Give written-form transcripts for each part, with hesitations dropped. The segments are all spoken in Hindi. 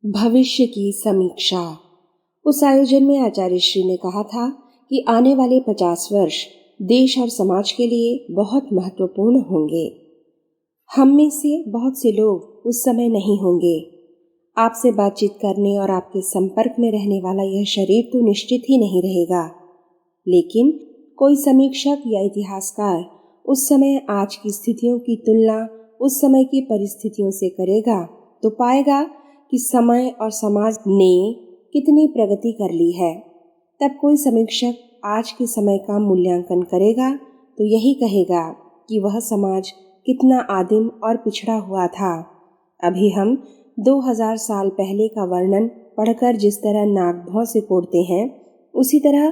भविष्य की समीक्षा। उस आयोजन में आचार्य श्री ने कहा था कि आने वाले 50 वर्ष देश और समाज के लिए बहुत महत्वपूर्ण होंगे। हम में से बहुत से लोग उस समय नहीं होंगे। आपसे बातचीत करने और आपके संपर्क में रहने वाला यह शरीर तो निश्चित ही नहीं रहेगा, लेकिन कोई समीक्षक या इतिहासकार उस समय आज की स्थितियों की तुलना उस समय की परिस्थितियों से करेगा तो पाएगा कि समय और समाज ने कितनी प्रगति कर ली है। तब कोई समीक्षक आज के समय का मूल्यांकन करेगा तो यही कहेगा कि वह समाज कितना आदिम और पिछड़ा हुआ था। अभी हम 2000 साल पहले का वर्णन पढ़कर जिस तरह नाक भौं से कोड़ते हैं, उसी तरह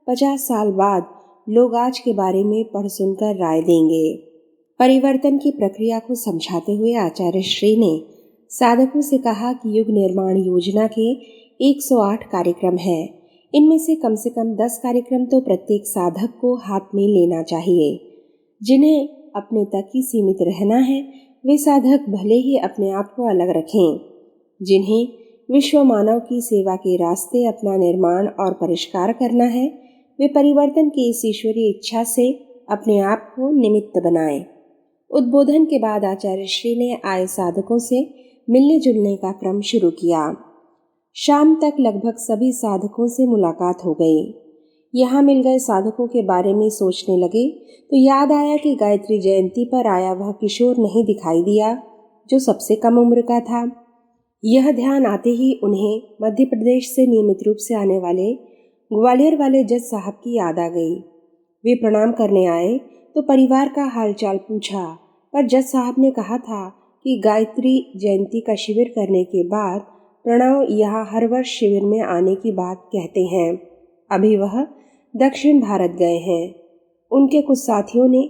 50 साल बाद लोग आज के बारे में पढ़ सुनकर राय देंगे। परिवर्तन की प्रक्रिया को समझाते हुए आचार्य श्री ने साधकों से कहा कि युग निर्माण योजना के 108 कार्यक्रम हैं। इनमें से कम 10 कार्यक्रम तो प्रत्येक साधक को हाथ में लेना चाहिए। जिन्हें अपने तक ही सीमित रहना है, वे साधक भले ही अपने आप को अलग रखें। जिन्हें विश्व मानव की सेवा के रास्ते अपना निर्माण और परिष्कार करना है, वे परिवर्तन की इस ईश्वरीय इच्छा से अपने आप को निमित्त बनाएं। उद्बोधन के बाद आचार्य श्री ने आए साधकों से मिलने जुलने का क्रम शुरू किया। शाम तक लगभग सभी साधकों से मुलाकात हो गई। यहाँ मिल गए साधकों के बारे में सोचने लगे तो याद आया कि गायत्री जयंती पर आया वह किशोर नहीं दिखाई दिया जो सबसे कम उम्र का था। यह ध्यान आते ही उन्हें मध्य प्रदेश से नियमित रूप से आने वाले ग्वालियर वाले जज साहब की याद आ गई। वे प्रणाम करने आए तो परिवार का हालचाल पूछा, पर जज साहब ने कहा था कि गायत्री जयंती का शिविर करने के बाद प्रणव यहाँ हर वर्ष शिविर में आने की बात कहते हैं। अभी वह दक्षिण भारत गए हैं। उनके कुछ साथियों ने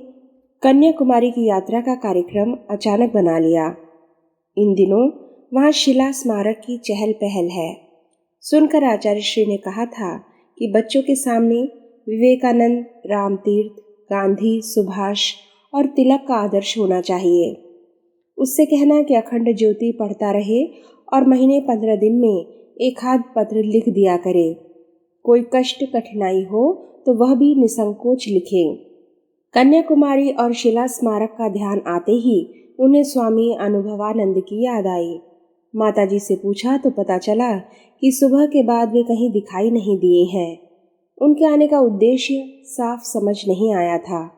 कन्याकुमारी की यात्रा का कार्यक्रम अचानक बना लिया। इन दिनों वहाँ शिला स्मारक की चहल पहल है। सुनकर आचार्य श्री ने कहा था कि बच्चों के सामने विवेकानंद, रामतीर्थ, गांधी, सुभाष और तिलक का आदर्श होना चाहिए। उससे कहना कि अखंड ज्योति पढ़ता रहे और महीने 15 दिन में एक आध पत्र लिख दिया करे। कोई कष्ट कठिनाई हो तो वह भी निसंकोच लिखे। कन्याकुमारी और शिला स्मारक का ध्यान आते ही उन्हें स्वामी अनुभवानंद की याद आई। माताजी से पूछा तो पता चला कि सुबह के बाद वे कहीं दिखाई नहीं दिए हैं। उनके आने का उद्देश्य साफ समझ नहीं आया था।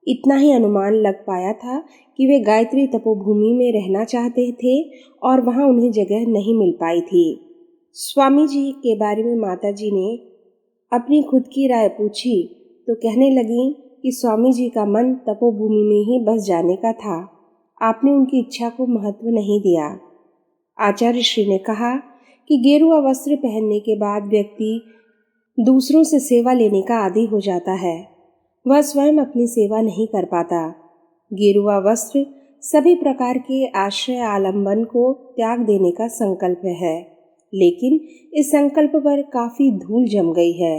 इतना ही अनुमान लग पाया था कि वे गायत्री तपोभूमि में रहना चाहते थे और वहां उन्हें जगह नहीं मिल पाई थी। स्वामी जी के बारे में माताजी ने अपनी खुद की राय पूछी तो कहने लगी कि स्वामी जी का मन तपोभूमि में ही बस जाने का था। आपने उनकी इच्छा को महत्व नहीं दिया। आचार्य श्री ने कहा कि गेरुआ वस्त्र पहनने के बाद व्यक्ति दूसरों से सेवा लेने का आदी हो जाता है। वह स्वयं अपनी सेवा नहीं कर पाता। गेरुआ वस्त्र सभी प्रकार के आश्रय आलंबन को त्याग देने का संकल्प है, लेकिन इस संकल्प पर काफी धूल जम गई है।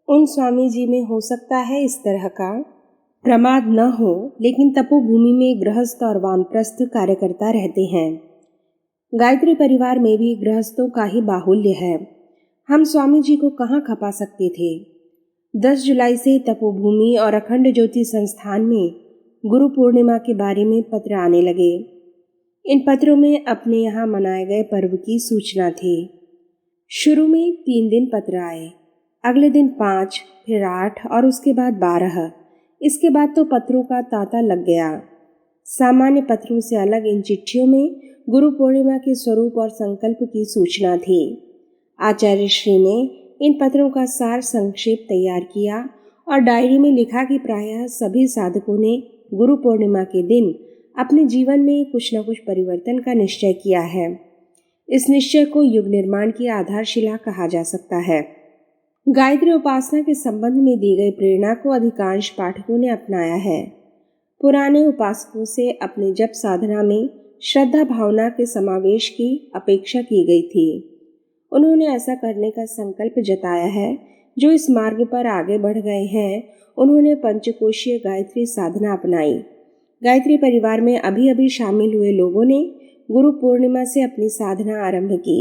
उन स्वामी जी में हो सकता है इस तरह का प्रमाद न हो, लेकिन तपोभूमि में गृहस्थ और वानप्रस्थ कार्यकर्ता रहते हैं। गायत्री परिवार में भी गृहस्थों का ही बाहुल्य है। हम स्वामी जी को कहाँ खपा सकते थे। 10 जुलाई से तपोभूमि और अखंड ज्योति संस्थान में गुरु पूर्णिमा के बारे में पत्र आने लगे। इन पत्रों में अपने यहाँ मनाए गए पर्व की सूचना थी। शुरू में 3 दिन पत्र आए, अगले दिन 5, फिर 8 और उसके बाद 12। इसके बाद तो पत्रों का तांता लग गया। सामान्य पत्रों से अलग इन चिट्ठियों में गुरु पूर्णिमा के स्वरूप और संकल्प की सूचना थी। आचार्य श्री ने इन पत्रों का सार संक्षेप तैयार किया और डायरी में लिखा कि प्रायः सभी साधकों ने गुरु पूर्णिमा के दिन अपने जीवन में कुछ न कुछ परिवर्तन का निश्चय किया है। इस निश्चय को युग निर्माण की आधारशिला कहा जा सकता है। गायत्री उपासना के संबंध में दी गई प्रेरणा को अधिकांश पाठकों ने अपनाया है। पुराने उपासकों से अपने जप साधना में श्रद्धा भावना के समावेश की अपेक्षा की गई थी। उन्होंने ऐसा करने का संकल्प जताया है। जो इस मार्ग पर आगे बढ़ गए हैं, उन्होंने पंचकोशीय गायत्री साधना अपनाई। गायत्री परिवार में अभी अभी शामिल हुए लोगों ने गुरु पूर्णिमा से अपनी साधना आरंभ की।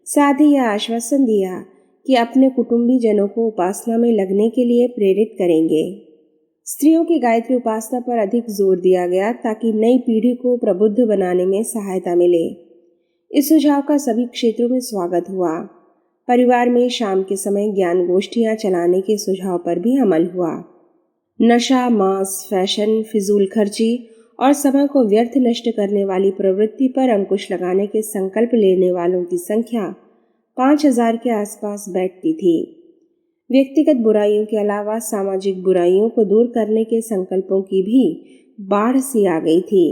साथ ही यह आश्वासन दिया कि अपने कुटुंबीजनों को उपासना में लगने के लिए प्रेरित करेंगे। स्त्रियों की गायत्री उपासना पर अधिक जोर दिया गया ताकि नई पीढ़ी को प्रबुद्ध बनाने में सहायता मिले। इस सुझाव का सभी क्षेत्रों में स्वागत हुआ। परिवार में शाम के समय ज्ञान गोष्ठियां चलाने के सुझाव पर भी अमल हुआ। नशा, मांस, फैशन, फिजूल खर्ची और समय को व्यर्थ नष्ट करने वाली प्रवृत्ति पर अंकुश लगाने के संकल्प लेने वालों की संख्या 5000 के आसपास बैठती थी। व्यक्तिगत बुराइयों के अलावा सामाजिक बुराइयों को दूर करने के संकल्पों की भी बाढ़ सी आ गई थी।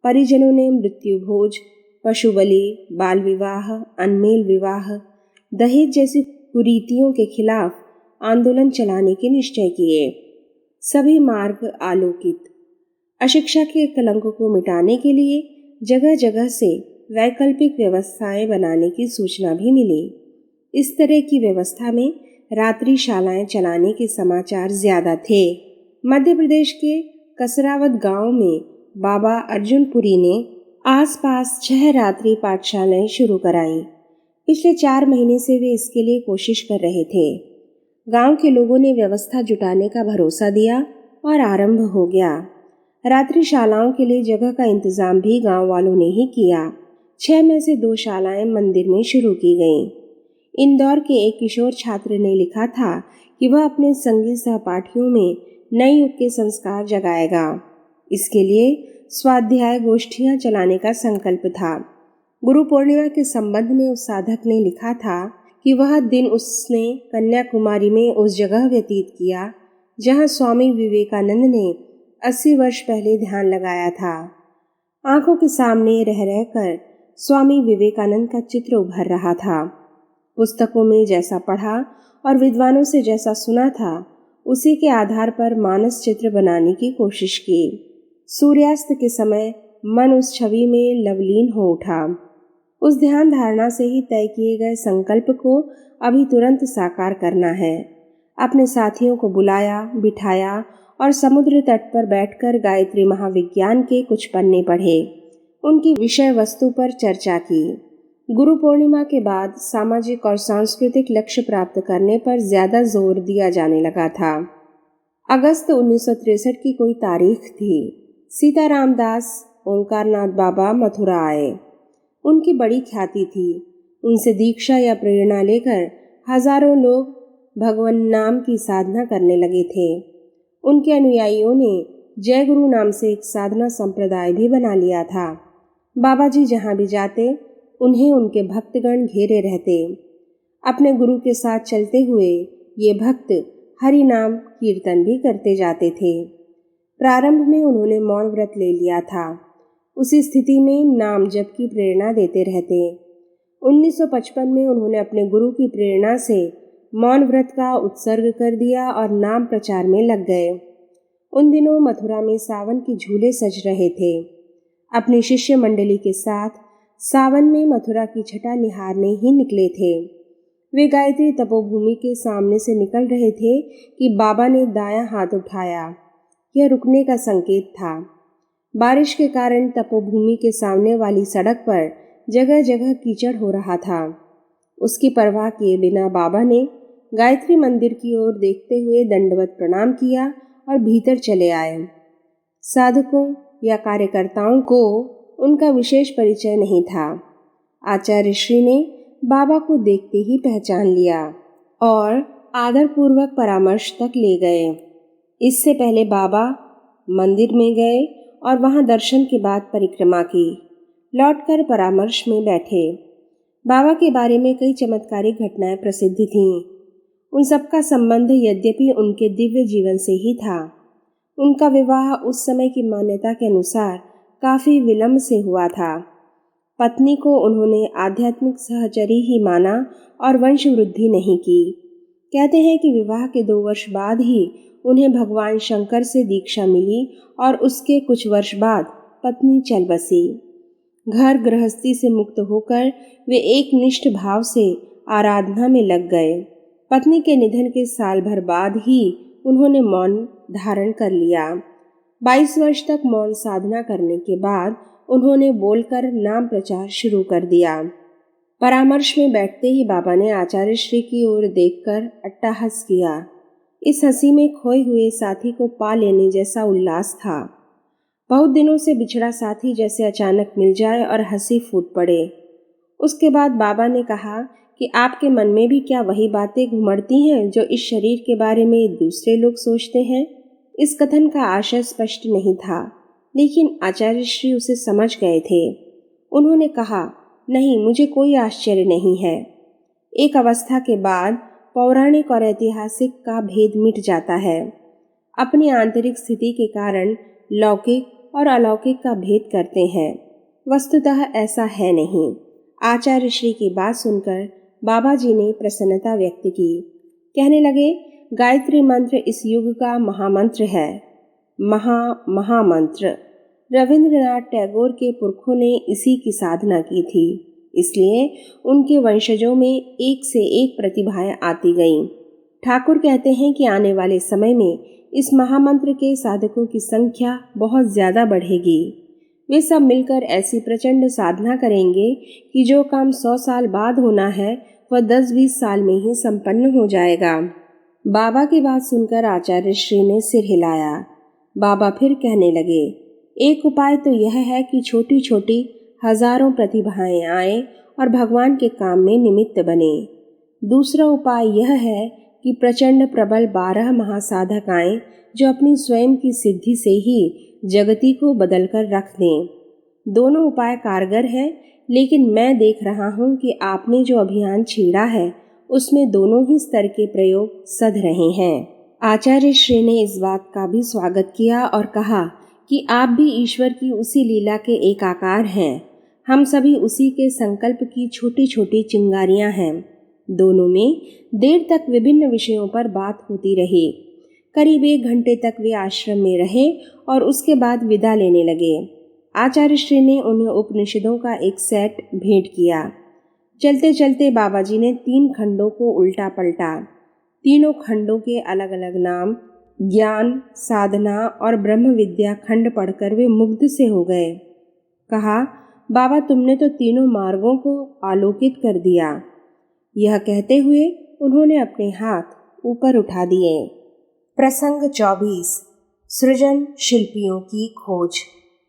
परिजनों ने मृत्यु भोज, पशु बलि, बाल विवाह, अनमेल विवाह, दहेज जैसी कुरीतियों के खिलाफ आंदोलन चलाने के निश्चय किए। सभी मार्ग आलोकित। अशिक्षा के कलंकों को मिटाने के लिए जगह जगह से वैकल्पिक व्यवस्थाएं बनाने की सूचना भी मिली। इस तरह की व्यवस्था में रात्रि शालाएं चलाने के समाचार ज्यादा थे। मध्य प्रदेश के कसरावत गांव में बाबा अर्जुनपुरी ने आसपास 6 रात्रि पाठशालाएं शुरू कराईं। पिछले 4 महीने से वे इसके लिए कोशिश कर रहे थे। गांव के लोगों ने व्यवस्था जुटाने का भरोसा दिया और आरंभ हो गया। रात्रि शालाओं के लिए जगह का इंतजाम भी गांव वालों ने ही किया। 6 में से 2 शालाएं मंदिर में शुरू की गईं। इंदौर के एक किशोर छात्र ने लिखा था कि वह अपने संगीत सहपाठियों में नए युग के संस्कार जगाएगा। इसके लिए स्वाध्याय गोष्ठियां चलाने का संकल्प था। गुरु पूर्णिमा के संबंध में उस साधक ने लिखा था कि वह दिन उसने कन्याकुमारी में उस जगह व्यतीत किया जहां स्वामी विवेकानंद ने 80 वर्ष पहले ध्यान लगाया था। आंखों के सामने रह रहकर स्वामी विवेकानंद का चित्र उभर रहा था। पुस्तकों में जैसा पढ़ा और विद्वानों से जैसा सुना था, उसी के आधार पर मानस चित्र बनाने की कोशिश की। सूर्यास्त के समय मन उस छवि में लवलीन हो उठा। उस ध्यान धारणा से ही तय किए गए संकल्प को अभी तुरंत साकार करना है। अपने साथियों को बुलाया, बिठाया और समुद्र तट पर बैठकर गायत्री महाविज्ञान के कुछ पन्ने पढ़े। उनकी विषय वस्तु पर चर्चा की। गुरु पूर्णिमा के बाद सामाजिक और सांस्कृतिक लक्ष्य प्राप्त करने पर ज्यादा जोर दिया जाने लगा था। अगस्त 1963 की कोई तारीख थी। सीताराम दास ओंकारनाथ बाबा मथुरा आए। उनकी बड़ी ख्याति थी। उनसे दीक्षा या प्रेरणा लेकर हजारों लोग भगवान नाम की साधना करने लगे थे। उनके अनुयायियों ने जय गुरु नाम से एक साधना संप्रदाय भी बना लिया था। बाबा जी जहाँ भी जाते उन्हें उनके भक्तगण घेरे रहते। अपने गुरु के साथ चलते हुए ये भक्त हरि नाम कीर्तन भी करते जाते थे। प्रारंभ में उन्होंने मौन व्रत ले लिया था। उसी स्थिति में नाम जप की प्रेरणा देते रहते। 1955 में उन्होंने अपने गुरु की प्रेरणा से मौन व्रत का उत्सर्ग कर दिया और नाम प्रचार में लग गए। उन दिनों मथुरा में सावन के झूले सज रहे थे। अपनी शिष्य मंडली के साथ सावन में मथुरा की छटा निहारने ही निकले थे। वे गायत्री तपोभूमि के सामने से निकल रहे थे कि बाबा ने दायां हाथ उठाया। यह रुकने का संकेत था। बारिश के कारण तपोभूमि के सामने वाली सड़क पर जगह जगह कीचड़ हो रहा था। उसकी परवाह किए बिना बाबा ने गायत्री मंदिर की ओर देखते हुए दंडवत प्रणाम किया और भीतर चले आए। साधकों या कार्यकर्ताओं को उनका विशेष परिचय नहीं था। आचार्य श्री ने बाबा को देखते ही पहचान लिया और आदरपूर्वक परामर्श तक ले गए। इससे पहले बाबा मंदिर में गए और वहां दर्शन के बाद परिक्रमा की। लौटकर परामर्श में बैठे। बाबा के बारे में कई चमत्कारिक घटनाएं प्रसिद्ध थीं। उन सबका संबंध यद्यपि उनके दिव्य जीवन से ही था। उनका विवाह उस समय की मान्यता के अनुसार काफी विलंब से हुआ था। पत्नी को उन्होंने आध्यात्मिक सहचरी ही माना और वंश वृद्धि नहीं की। कहते हैं कि विवाह के 2 वर्ष बाद ही उन्हें भगवान शंकर से दीक्षा मिली और उसके कुछ वर्ष बाद पत्नी चल बसी। घर गृहस्थी से मुक्त होकर वे एक निष्ठ भाव से आराधना में लग गए। पत्नी के निधन के साल भर बाद ही उन्होंने मौन धारण कर लिया। 22 वर्ष तक मौन साधना करने के बाद उन्होंने बोलकर नाम प्रचार शुरू कर दिया। परामर्श में बैठते ही बाबा ने आचार्य श्री की ओर देखकर अट्टहास किया। इस हंसी में खोए हुए साथी को पा लेने जैसा उल्लास था। बहुत दिनों से बिछड़ा साथी जैसे अचानक मिल जाए और हंसी फूट पड़े। उसके बाद बाबा ने कहा कि आपके मन में भी क्या वही बातें घुमड़ती हैं जो इस शरीर के बारे में दूसरे लोग सोचते हैं। इस कथन का आशय स्पष्ट नहीं था, लेकिन आचार्य श्री उसे समझ गए थे। उन्होंने कहा, नहीं, मुझे कोई आश्चर्य नहीं है। एक अवस्था के बाद पौराणिक और ऐतिहासिक का भेद मिट जाता है। अपनी आंतरिक स्थिति के कारण लौकिक और अलौकिक का भेद करते हैं। वस्तुतः ऐसा है नहीं। आचार्य श्री की बात सुनकर बाबा जी ने प्रसन्नता व्यक्त की। कहने लगे, गायत्री मंत्र इस युग का महामंत्र है। महामंत्र। रविंद्रनाथ टैगोर के पुरखों ने इसी की साधना की थी, इसलिए उनके वंशजों में एक से एक प्रतिभाएं आती गईं। ठाकुर कहते हैं कि आने वाले समय में इस महामंत्र के साधकों की संख्या बहुत ज्यादा बढ़ेगी। वे सब मिलकर ऐसी प्रचंड साधना करेंगे कि जो काम 100 साल बाद होना है वह 10-20 साल में ही संपन्न हो जाएगा। बाबा की बात सुनकर आचार्य श्री ने सिर हिलाया। बाबा फिर कहने लगे, एक उपाय तो यह है कि छोटी छोटी हजारों प्रतिभाएं आए और भगवान के काम में निमित्त बने। दूसरा उपाय यह है कि प्रचंड प्रबल 12 महासाधक आए जो अपनी स्वयं की सिद्धि से ही जगती को बदलकर रख दें। दोनों उपाय कारगर हैं, लेकिन मैं देख रहा हूँ कि आपने जो अभियान छेड़ा है उसमें दोनों ही स्तर के प्रयोग सध रहे हैं। आचार्य श्री ने इस बात का भी स्वागत किया और कहा कि आप भी ईश्वर की उसी लीला के एक आकार हैं। हम सभी उसी के संकल्प की छोटी छोटी चिंगारियां हैं। दोनों में देर तक विभिन्न विषयों पर बात होती रही। करीब 1 घंटे तक वे आश्रम में रहे और उसके बाद विदा लेने लगे। आचार्य श्री ने उन्हें उपनिषदों का एक सेट भेंट किया। चलते चलते बाबा जी ने 3 खंडों को उल्टा पलटा। तीनों खंडों के अलग अलग नाम, ज्ञान, साधना और ब्रह्म विद्या खंड पढ़कर वे मुग्ध से हो गए। कहा, बाबा तुमने तो तीनों मार्गों को आलोकित कर दिया। यह कहते हुए उन्होंने अपने हाथ ऊपर उठा दिए। प्रसंग 24। सृजन शिल्पियों की खोज।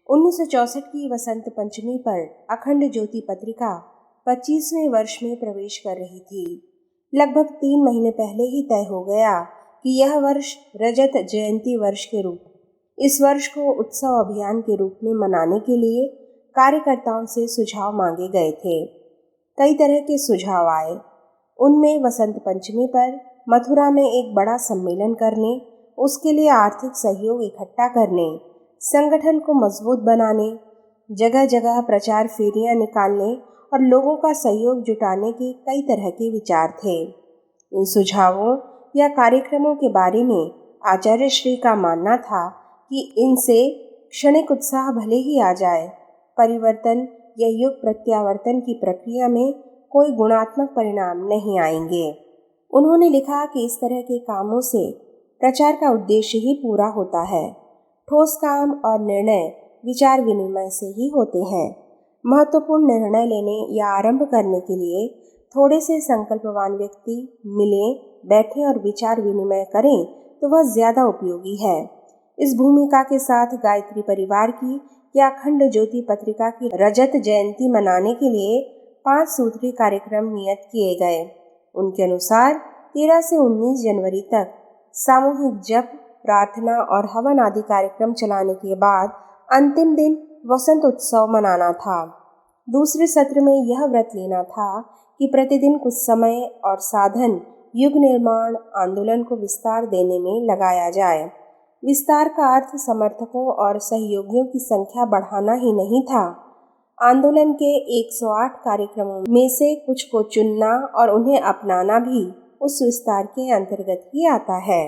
1964 की वसंत पंचमी पर अखंड ज्योति पत्रिका 25वें वर्ष में प्रवेश कर रही थी। लगभग 3 महीने पहले ही तय हो गया कि यह वर्ष रजत जयंती वर्ष के रूप इस वर्ष को उत्सव अभियान के रूप में मनाने के लिए कार्यकर्ताओं से सुझाव मांगे गए थे। कई तरह के सुझाव आए। उनमें वसंत पंचमी पर मथुरा में एक बड़ा सम्मेलन करने, उसके लिए आर्थिक सहयोग इकट्ठा करने, संगठन को मजबूत बनाने, जगह जगह प्रचार फेरियां निकालने और लोगों का सहयोग जुटाने के कई तरह के विचार थे। इन सुझावों या कार्यक्रमों के बारे में आचार्य श्री का मानना था कि इनसे क्षणिक उत्साह भले ही आ जाए, परिवर्तन या युग प्रत्यावर्तन की प्रक्रिया में कोई गुणात्मक परिणाम नहीं आएंगे। उन्होंने लिखा कि इस तरह के कामों से प्रचार का उद्देश्य ही पूरा होता है। ठोस काम और निर्णय विचार विनिमय से ही होते हैं। महत्वपूर्ण निर्णय लेने या आरंभ करने के लिए थोड़े से संकल्पवान व्यक्ति मिलें, बैठें और विचार विनिमय करें तो वह ज्यादा उपयोगी है। इस भूमिका के साथ गायत्री परिवार की या अखंड ज्योति पत्रिका की रजत जयंती मनाने के लिए 5 सूत्री कार्यक्रम नियत किए गए। उनके अनुसार 13 से 19 जनवरी तक सामूहिक जप, प्रार्थना और हवन आदि कार्यक्रम चलाने के बाद अंतिम दिन वसंत उत्सव मनाना था। दूसरे सत्र में यह व्रत लेना था कि प्रतिदिन कुछ समय और साधन युग निर्माण आंदोलन को विस्तार देने में लगाया जाए। विस्तार का अर्थ समर्थकों और सहयोगियों की संख्या बढ़ाना ही नहीं था। आंदोलन के 108 कार्यक्रमों में से कुछ को चुनना और उन्हें अपनाना भी उस विस्तार के अंतर्गत ही आता है।